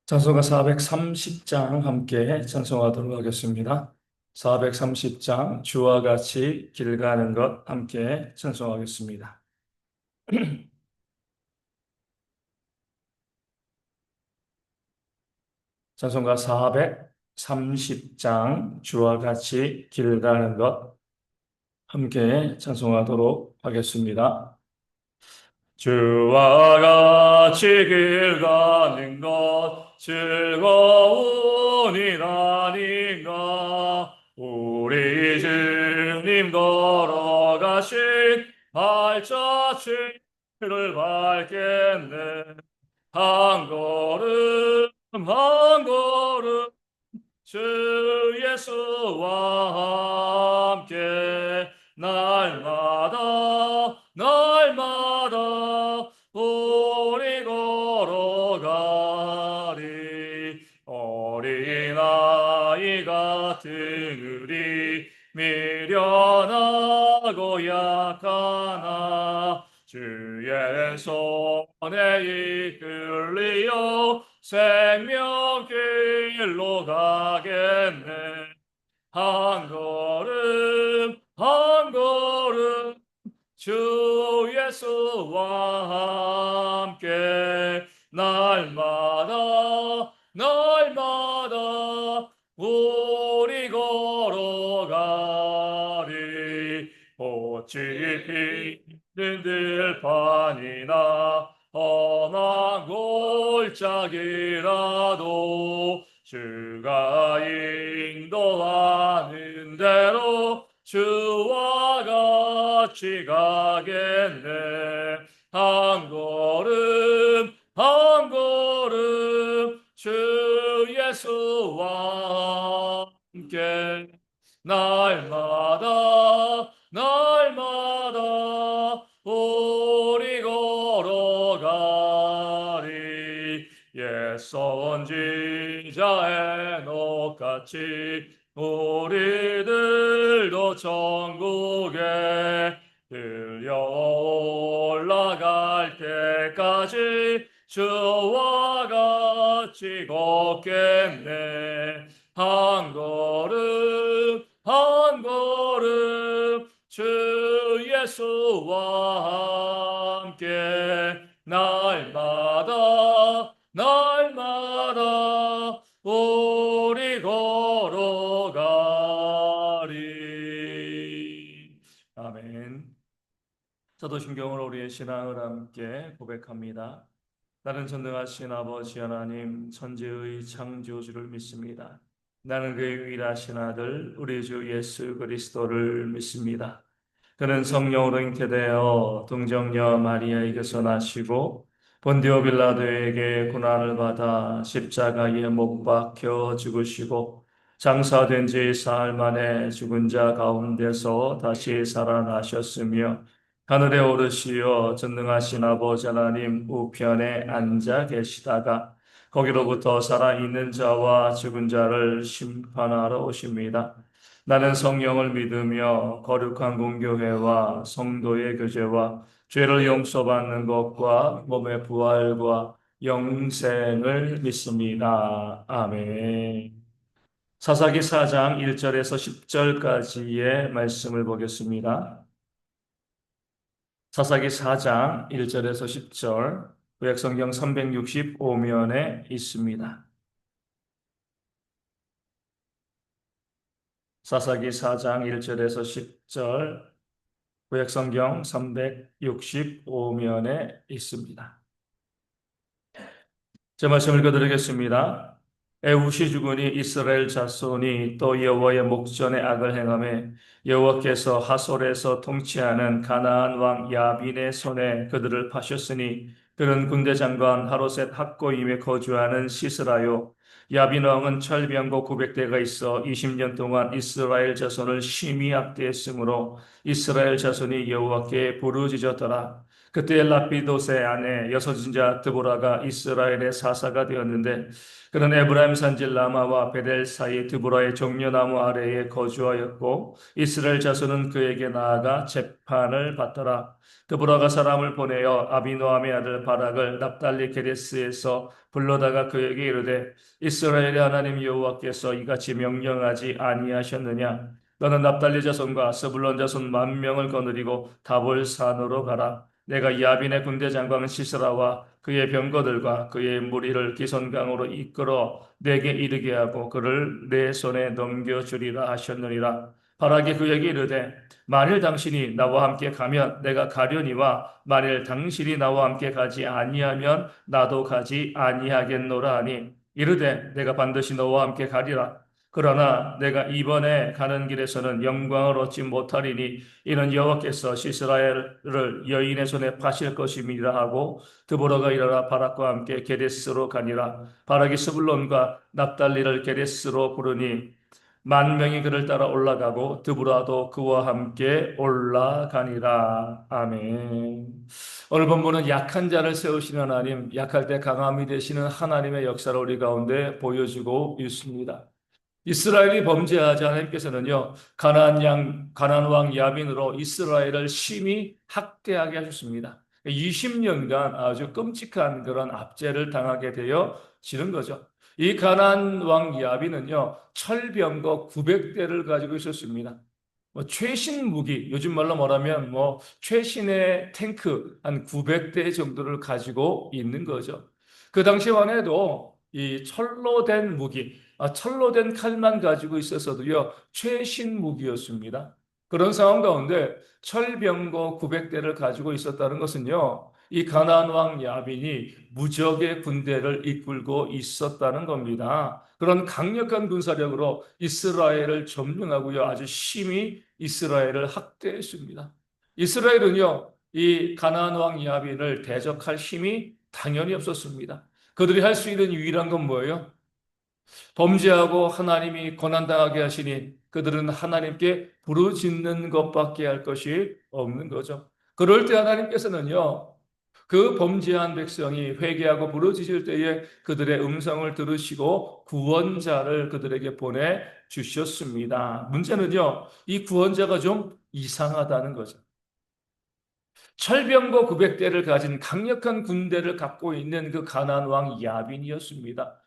찬송가 430장 함께 찬송하도록 하겠습니다. 430장 주와 같이 길 가는 것 함께 찬송하겠습니다. 찬송가 430장 주와 같이 길 가는 것 함께 찬송하도록 하겠습니다. 주와 같이 길 가는 것 즐거우니라니까 우리 주님 걸어가신 발자취를 밟겠네. 한 걸음 한 걸음 주 예수와 함께 날마다 우리 걸어가리. 어린아이 같은 우리 미련하고 약하나 주의 손에 이끌리어 생명길로 가겠네. 한 걸음 한 걸음 주 예수와 함께 날마다 우리 걸어가리. 꽃이 피는 들판이나 험한 골짜기라도 주가 인도하는 대로 주와 같이 가겠네. 한 걸음 한 걸음 주 예수와 함께 날마다 우리 걸어가리. 옛 선지자의 녹같이 우리들도 천국에 들려 올라갈 때까지 주와 같이 걷겠네. 한 걸음 한 걸음 주 예수와 함께 날마다 우리 걸어가리. 아멘. 사도신경으로 우리의 신앙을 함께 고백합니다. 나는 전능하신 아버지 하나님 천지의 창조주를 믿습니다. 나는 그의 유일하신 아들 우리 주 예수 그리스도를 믿습니다. 그는 성령으로 잉태되어 동정녀 마리아에게서 나시고 본디오 빌라도에게 고난을 받아 십자가에 못 박혀 죽으시고 장사된 지 사흘 만에 죽은 자 가운데서 다시 살아나셨으며 하늘에 오르시어 전능하신 아버지 하나님 우편에 앉아 계시다가 거기로부터 살아있는 자와 죽은 자를 심판하러 오십니다. 나는 성령을 믿으며 거룩한 공교회와 성도의 교제와 죄를 용서받는 것과 몸의 부활과 영생을 믿습니다. 아멘. 사사기 4장 1절에서 10절까지의 말씀을 보겠습니다. 사사기 4장 1절에서 10절, 구약성경 365면에 있습니다. 사사기 4장 1절에서 10절, 구약성경 365면에 있습니다. 제 말씀 읽어드리겠습니다. 에우시 주군이 이스라엘 자손이 또 여호와의 목전에 악을 행하며 여호와께서 하솔에서 통치하는 가나안 왕 야빈의 손에 그들을 파셨으니 그는 군대 장관 하로셋 학고임에 거주하는 시스라요. 야빈 왕은 철병거 900대가 있어 20년 동안 이스라엘 자손을 심히 압대했으므로 이스라엘 자손이 여호와께 부르짖었더라. 그때 라피도스의 아내 여선지자 드보라가 이스라엘의 사사가 되었는데 그는 에브라임 산지 라마와 베델 사이 드보라의 종려나무 아래에 거주하였고 이스라엘 자손은 그에게 나아가 재판을 받더라. 드보라가 사람을 보내어 아비노함의 아들 바락을 납달리 게데스에서 불러다가 그에게 이르되 이스라엘의 하나님 여호와께서 이같이 명령하지 아니하셨느냐? 너는 납달리 자손과 스불론 자손 10,000명을 거느리고 다볼 산으로 가라. 내가 야빈의 군대 장관 시스라와 그의 병거들과 그의 무리를 기손강으로 이끌어 내게 이르게 하고 그를 내 손에 넘겨주리라 하셨느니라. 바락이 그에게 이르되 만일 당신이 나와 함께 가면 내가 가려니와 만일 당신이 나와 함께 가지 아니하면 나도 가지 아니하겠노라 하니 이르되 내가 반드시 너와 함께 가리라. 그러나 내가 이번에 가는 길에서는 영광을 얻지 못하리니 이는 여호와께서 시스라엘을 여인의 손에 파실 것임이라 하고 드보라가 일어나 바락과 함께 게데스로 가니라. 바락이 스불론과 납달리를 게데스로 부르니 10,000명이 그를 따라 올라가고 드보라도 그와 함께 올라가니라. 아멘. 오늘 본문은 약한 자를 세우시는 하나님, 약할 때 강함이 되시는 하나님의 역사를 우리 가운데 보여주고 있습니다. 이스라엘이 범죄하자 하나님께서는요, 가나안 왕 야빈으로 이스라엘을 심히 학대하게 하셨습니다. 20년간 아주 끔찍한 그런 압제를 당하게 되어지는 거죠. 이 가나안 왕 야빈은요, 철병거 900대를 가지고 있었습니다. 최신 무기, 요즘 말로 말하면 최신의 탱크 한 900대 정도를 가지고 있는 거죠. 그 당시만 해도 이 철로 된 무기, 철로 된 칼만 가지고 있어서도요, 최신 무기였습니다. 그런 상황 가운데 철병거 900대를 가지고 있었다는 것은요, 이 가나안 왕 야빈이 무적의 군대를 이끌고 있었다는 겁니다. 그런 강력한 군사력으로 이스라엘을 점령하고요, 아주 심히 이스라엘을 학대했습니다. 이스라엘은요, 이 가나안 왕 야빈을 대적할 힘이 당연히 없었습니다. 그들이 할 수 있는 유일한 건 뭐예요? 범죄하고 하나님이 고난당하게 하시니 그들은 하나님께 부르짖는 것밖에 할 것이 없는 거죠. 그럴 때 하나님께서는요, 그 범죄한 백성이 회개하고 부르짖을 때에 그들의 음성을 들으시고 구원자를 그들에게 보내주셨습니다. 문제는요, 이 구원자가 좀 이상하다는 거죠. 철병거 900대를 가진 강력한 군대를 갖고 있는 그 가나안 왕 야빈이었습니다.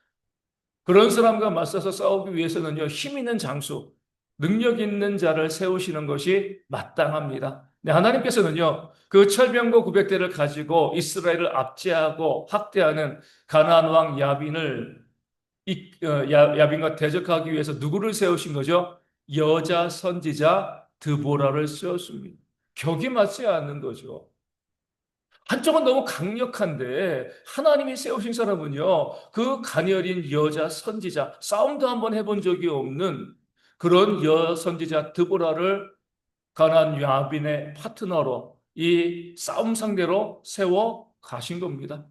그런 사람과 맞서서 싸우기 위해서는요, 힘 있는 장수, 능력 있는 자를 세우시는 것이 마땅합니다. 네, 하나님께서는요, 그 철병거 900대를 가지고 이스라엘을 압제하고 학대하는 가나안 왕 야빈을 야빈과 대적하기 위해서 누구를 세우신 거죠? 여자 선지자 드보라를 세웠습니다. 격이 맞지 않는 거죠. 한쪽은 너무 강력한데 하나님이 세우신 사람은요, 그 가녀린 여자 선지자, 싸움도 한번 해본 적이 없는 그런 여 선지자 드보라를 가나안 야빈의 파트너로 이 싸움 상대로 세워 가신 겁니다.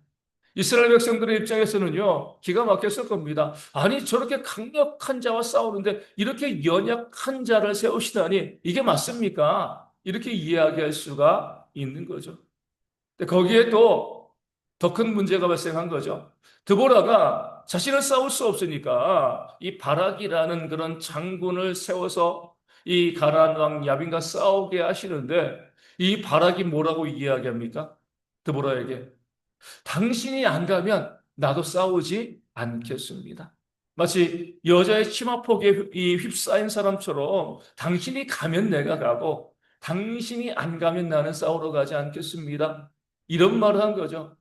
이스라엘 백성들의 입장에서는요, 기가 막혔을 겁니다. 아니, 저렇게 강력한 자와 싸우는데 이렇게 연약한 자를 세우시다니 이게 맞습니까? 이렇게 이야기할 수가 있는 거죠. 거기에 또 더 큰 문제가 발생한 거죠. 드보라가 자신을 싸울 수 없으니까 이 바락이라는 그런 장군을 세워서 이 가나안 왕 야빈과 싸우게 하시는데 이 바락이 뭐라고 이야기합니까? 드보라에게 당신이 안 가면 나도 싸우지 않겠습니다. 마치 여자의 치마폭에 휩싸인 사람처럼 당신이 가면 내가 가고 당신이 안 가면 나는 싸우러 가지 않겠습니다. 이런 말을 한 거죠.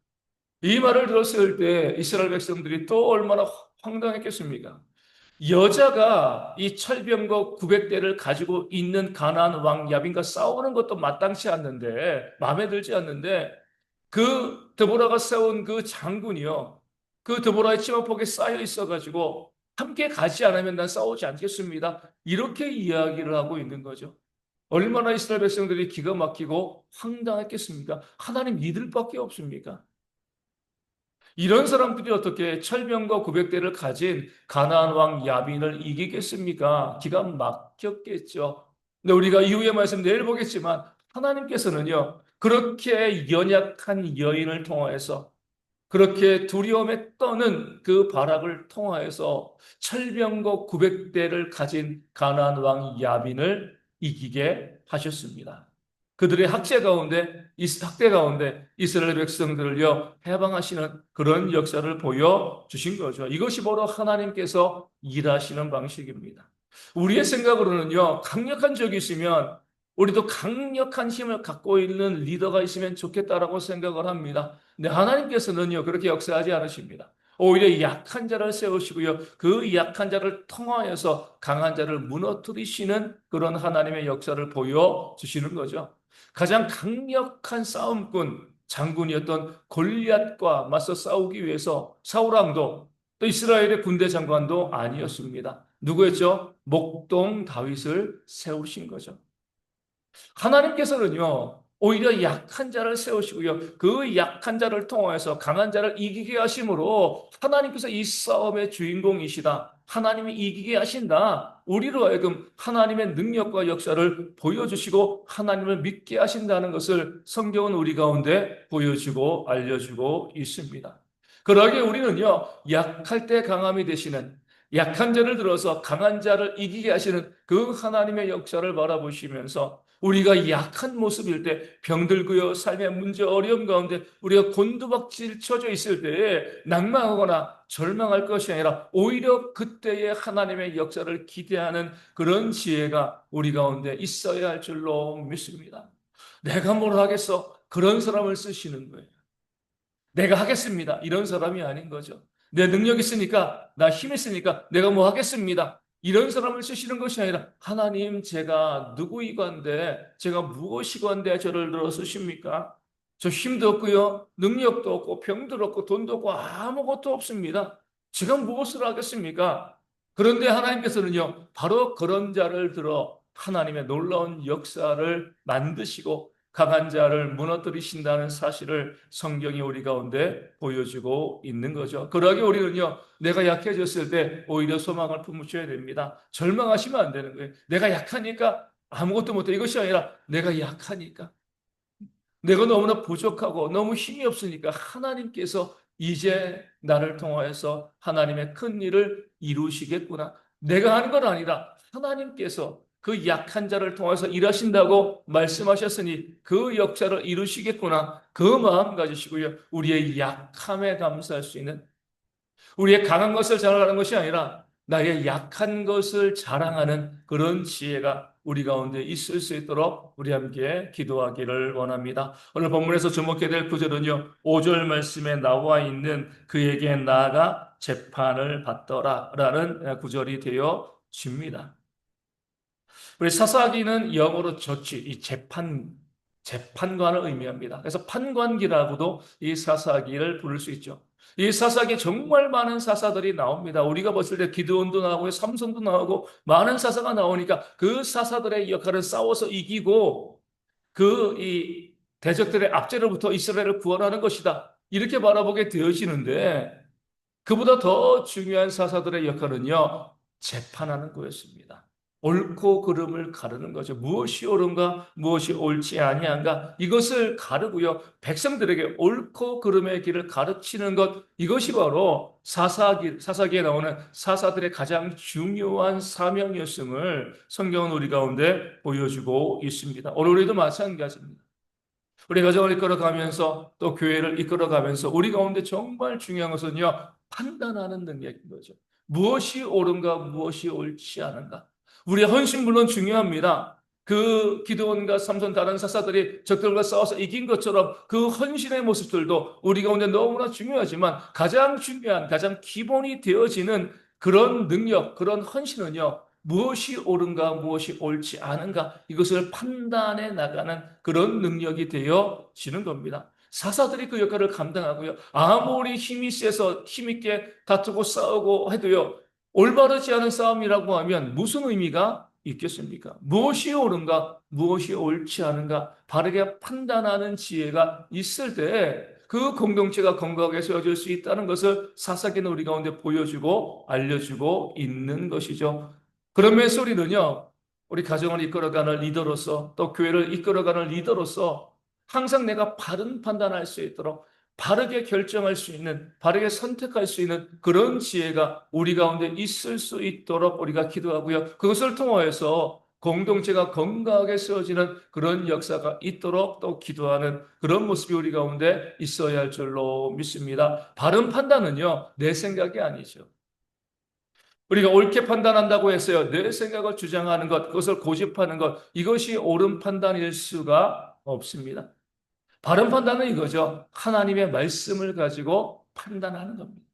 이 말을 들었을 때 이스라엘 백성들이 또 얼마나 황당했겠습니까? 여자가 이 철병거 900대를 가지고 있는 가나안 왕 야빈과 싸우는 것도 마땅치 않는데, 마음에 들지 않는데, 그 드보라가 세운 그 장군이요, 그 드보라의 치마폭에 쌓여 있어가지고 함께 가지 않으면 난 싸우지 않겠습니다. 이렇게 이야기를 하고 있는 거죠. 얼마나 이스라엘 백성들이 기가 막히고 황당했겠습니까? 하나님 믿을 밖에 없습니까? 이런 사람들이 어떻게 철병거 900대를 가진 가나안 왕 야빈을 이기겠습니까? 기가 막혔겠죠. 근데 우리가 이후의 말씀 내일 보겠지만 하나님께서는요, 그렇게 연약한 여인을 통하여서 그렇게 두려움에 떠는 그 바락을 통하여서 철병거 900대를 가진 가나안 왕 야빈을 이기게 하셨습니다. 그들의 학대 가운데 이스라엘 백성들을요 해방하시는 그런 역사를 보여주신 거죠. 이것이 바로 하나님께서 일하시는 방식입니다. 우리의 생각으로는요 강력한 적이 있으면 우리도 강력한 힘을 갖고 있는 리더가 있으면 좋겠다라고 생각을 합니다. 근데 하나님께서는요, 그렇게 역사하지 않으십니다. 오히려 약한 자를 세우시고요, 그 약한 자를 통하여서 강한 자를 무너뜨리시는 그런 하나님의 역사를 보여주시는 거죠. 가장 강력한 싸움꾼, 장군이었던 골리앗과 맞서 싸우기 위해서 사울왕도 또 이스라엘의 군대 장관도 아니었습니다. 누구였죠? 목동 다윗을 세우신 거죠. 하나님께서는요, 오히려 약한 자를 세우시고요, 그 약한 자를 통하여서 강한 자를 이기게 하심으로 하나님께서 이 싸움의 주인공이시다. 하나님이 이기게 하신다. 우리로 하여금 하나님의 능력과 역사를 보여주시고 하나님을 믿게 하신다는 것을 성경은 우리 가운데 보여주고 알려주고 있습니다. 그러기에 우리는요, 약할 때 강함이 되시는 약한 자를 들어서 강한 자를 이기게 하시는 그 하나님의 역사를 바라보시면서 우리가 약한 모습일 때 병들고요 삶의 문제 어려움 가운데 우리가 곤두박질 쳐져 있을 때에 낭망하거나 절망할 것이 아니라 오히려 그때의 하나님의 역사를 기대하는 그런 지혜가 우리 가운데 있어야 할 줄로 믿습니다. 내가 뭘 하겠어? 그런 사람을 쓰시는 거예요. 내가 하겠습니다. 이런 사람이 아닌 거죠. 내 능력 있으니까, 나 힘 있으니까 내가 뭐 하겠습니다. 이런 사람을 쓰시는 것이 아니라 하나님 제가 누구이건데 제가 무엇이건데 저를 들어 쓰십니까? 저 힘도 없고요. 능력도 없고 병도 없고 돈도 없고 아무것도 없습니다. 제가 무엇을 하겠습니까? 그런데 하나님께서는요. 바로 그런 자를 들어 하나님의 놀라운 역사를 만드시고 강한 자를 무너뜨리신다는 사실을 성경이 우리 가운데 보여주고 있는 거죠. 그러기 우리는요, 내가 약해졌을 때 오히려 소망을 품으셔야 됩니다. 절망하시면 안 되는 거예요. 내가 약하니까 아무것도 못해. 이것이 아니라 내가 약하니까. 내가 너무나 부족하고 너무 힘이 없으니까 하나님께서 이제 나를 통하여서 하나님의 큰 일을 이루시겠구나. 내가 하는 건 아니라 하나님께서 그 약한 자를 통해서 일하신다고 말씀하셨으니 그 역사를 이루시겠구나. 그 마음 가지시고요. 우리의 약함에 감사할 수 있는 우리의 강한 것을 자랑하는 것이 아니라 나의 약한 것을 자랑하는 그런 지혜가 우리 가운데 있을 수 있도록 우리 함께 기도하기를 원합니다. 오늘 본문에서 주목해야 될 구절은요. 5절 말씀에 나와 있는 그에게 나아가 재판을 받더라 라는 구절이 되어집니다. 우리 사사기는 영어로 저지, 이 재판관을 의미합니다. 그래서 판관기라고도 이 사사기를 부를 수 있죠. 이 사사기에 정말 많은 사사들이 나옵니다. 우리가 봤을 때 기드온도 나오고 삼손도 나오고 많은 사사가 나오니까 그 사사들의 역할은 싸워서 이기고 이 대적들의 압제로부터 이스라엘을 구원하는 것이다. 이렇게 바라보게 되어지는데 그보다 더 중요한 사사들의 역할은요, 재판하는 거였습니다. 옳고 그름을 가르는 거죠. 무엇이 옳은가, 무엇이 옳지 아니한가, 이것을 가르고요. 백성들에게 옳고 그름의 길을 가르치는 것, 이것이 바로 사사기에 나오는 사사들의 가장 중요한 사명이었음을 성경은 우리 가운데 보여주고 있습니다. 오늘 우리도 마찬가지입니다. 우리 가정을 이끌어가면서 또 교회를 이끌어가면서 우리 가운데 정말 중요한 것은요, 판단하는 능력인 거죠. 무엇이 옳은가, 무엇이 옳지 않은가. 우리의 헌신 물론 중요합니다. 그 기드온과 삼손 다른 사사들이 적들과 싸워서 이긴 것처럼 그 헌신의 모습들도 우리 가운데 너무나 중요하지만 가장 중요한, 가장 기본이 되어지는 그런 능력, 그런 헌신은요, 무엇이 옳은가, 무엇이 옳지 않은가, 이것을 판단해 나가는 그런 능력이 되어지는 겁니다. 사사들이 그 역할을 감당하고요. 아무리 힘이 세서 힘있게 다투고 싸우고 해도요, 올바르지 않은 싸움이라고 하면 무슨 의미가 있겠습니까? 무엇이 옳은가, 무엇이 옳지 않은가, 바르게 판단하는 지혜가 있을 때 그 공동체가 건강하게 세워질 수 있다는 것을 사사기는 우리 가운데 보여주고 알려주고 있는 것이죠. 그런 면에서 우리는요, 우리 가정을 이끌어가는 리더로서 또 교회를 이끌어가는 리더로서 항상 내가 바른 판단할 수 있도록 바르게 결정할 수 있는, 바르게 선택할 수 있는 그런 지혜가 우리 가운데 있을 수 있도록 우리가 기도하고요. 그것을 통하여서 공동체가 건강하게 세워지는 그런 역사가 있도록 또 기도하는 그런 모습이 우리 가운데 있어야 할 줄로 믿습니다. 바른 판단은요, 내 생각이 아니죠. 우리가 옳게 판단한다고 했어요. 내 생각을 주장하는 것, 그것을 고집하는 것, 이것이 옳은 판단일 수가 없습니다. 바른 판단은 이거죠. 하나님의 말씀을 가지고 판단하는 겁니다.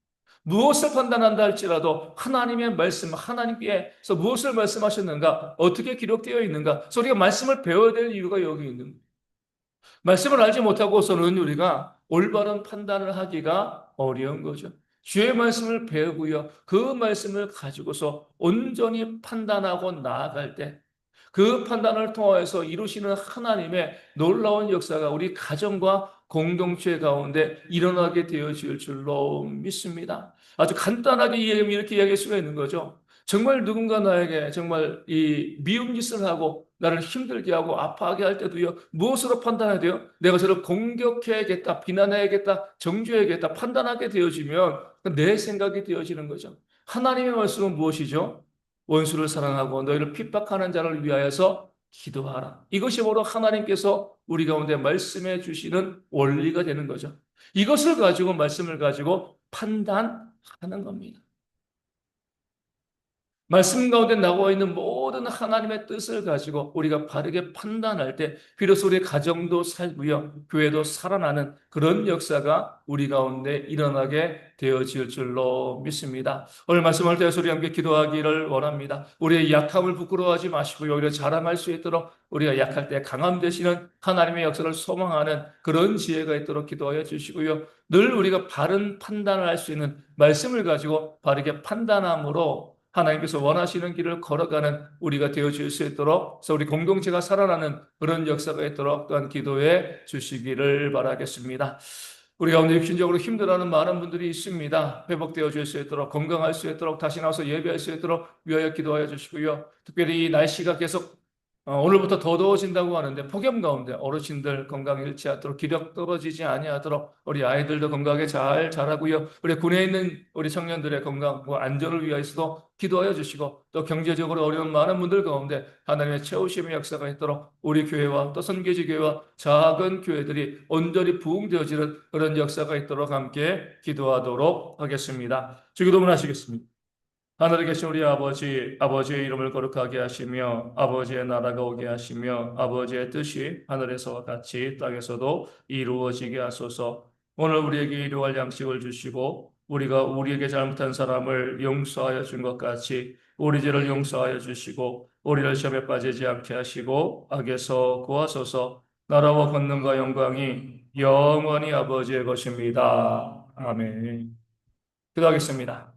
무엇을 판단한다 할지라도 하나님의 말씀, 하나님께서 무엇을 말씀하셨는가, 어떻게 기록되어 있는가, 그래서 우리가 말씀을 배워야 될 이유가 여기 있는 거예요. 말씀을 알지 못하고서는 우리가 올바른 판단을 하기가 어려운 거죠. 주의 말씀을 배우고요. 그 말씀을 가지고서 온전히 판단하고 나아갈 때 그 판단을 통하여서 이루시는 하나님의 놀라운 역사가 우리 가정과 공동체 가운데 일어나게 되어질 줄로 믿습니다. 아주 간단하게 이렇게 이야기할 수가 있는 거죠. 정말 누군가 나에게 정말 이 미운 짓을 하고 나를 힘들게 하고 아파하게 할 때도요, 무엇으로 판단해야 돼요? 내가 저를 공격해야겠다, 비난해야겠다, 정죄해야겠다, 판단하게 되어지면 내 생각이 되어지는 거죠. 하나님의 말씀은 무엇이죠? 원수를 사랑하고 너희를 핍박하는 자를 위하여서 기도하라. 이것이 바로 하나님께서 우리 가운데 말씀해 주시는 원리가 되는 거죠. 이것을 가지고 말씀을 가지고 판단하는 겁니다. 말씀 가운데 나와 있는 모든 하나님의 뜻을 가지고 우리가 바르게 판단할 때 비로소 우리 가정도 살고요, 교회도 살아나는 그런 역사가 우리 가운데 일어나게 되어질 줄로 믿습니다. 오늘 말씀을 통해서 우리 함께 기도하기를 원합니다. 우리의 약함을 부끄러워하지 마시고요, 오히려 자랑할 수 있도록 우리가 약할 때 강함 되시는 하나님의 역사를 소망하는 그런 지혜가 있도록 기도하여 주시고요. 늘 우리가 바른 판단을 할 수 있는 말씀을 가지고 바르게 판단함으로 하나님께서 원하시는 길을 걸어가는 우리가 되어질 수 있도록, 그래서 우리 공동체가 살아나는 그런 역사가 있도록 또한 기도해 주시기를 바라겠습니다. 우리 가운데 육신적으로 힘들어하는 많은 분들이 있습니다. 회복되어 줄 수 있도록, 건강할 수 있도록, 다시 나와서 예배할 수 있도록 위하여 기도하여 주시고요. 특별히 이 날씨가 계속 오늘부터 더 더워진다고 하는데 폭염 가운데 어르신들 건강 잃지 않도록, 기력 떨어지지 아니하도록 우리 아이들도 건강하게 잘 자라고요. 우리 군에 있는 우리 청년들의 건강과 안전을 위하여서도 기도하여 주시고, 또 경제적으로 어려운 많은 분들 가운데 하나님의 채우심의 역사가 있도록 우리 교회와 또 선교지 교회와 작은 교회들이 온전히 부흥되어지는 그런 역사가 있도록 함께 기도하도록 하겠습니다. 주기도문 하시겠습니다. 하늘에 계신 우리 아버지, 아버지의 이름을 거룩하게 하시며 아버지의 나라가 오게 하시며 아버지의 뜻이 하늘에서와 같이 땅에서도 이루어지게 하소서. 오늘 우리에게 일용할 양식을 주시고 우리가 우리에게 잘못한 사람을 용서하여 준 것 같이 우리 죄를 용서하여 주시고 우리를 시험에 빠지지 않게 하시고 악에서 구하소서. 나라와 권능과 영광이 영원히 아버지의 것입니다. 아멘. 기도하겠습니다.